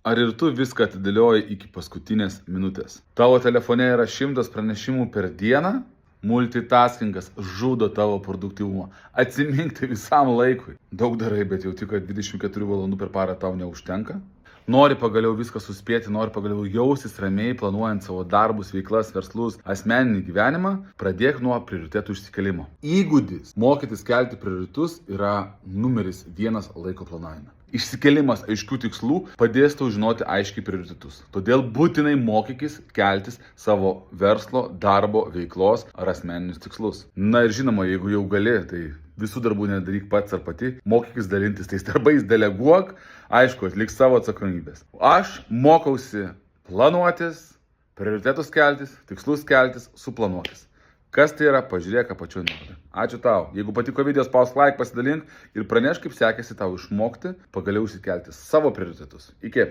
Ar ir tu viską atidėlioji iki paskutinės minutės? Tavo telefone yra 100 pranešimų per dieną? Multitaskingas žudo tavo produktyvumą. Atsimink tai visam laikui. Daug darai, bet jauti, kad 24 valandų per parą tau neužtenka? Nori pagaliau viską suspėti, nori pagaliau jaustis ramiai, planuojant savo darbus, veiklas, verslus, asmeninį gyvenimą, pradėk nuo prioritetų išsikelimo. Įgūdis mokytis kelti prioritetus yra numeris 1 laiko planavime. Išsikelimas aiškių tikslų padės tau žinoti aiškiai prioritetus. Todėl būtinai mokykis keltis savo verslo, darbo, veiklos ar asmeninius tikslus. Na ir žinoma, jeigu jau gali, tai visų darbų nedaryk pats ar pati, mokykis dalintis tais darbais, deleguok, aišku, atlik savo atsakomybės. Aš mokausi planuotis, prioritetus keltis, tikslus keltis, suplanuotis. Kas tai yra, pažiūrėk apačioj nuorodą. Ačiū tau. Jeigu patiko video, spausk like, pasidalink ir pranešk, kaip sekėsi tau išmokti, pagaliau išsikelti savo prioritetus. Iki.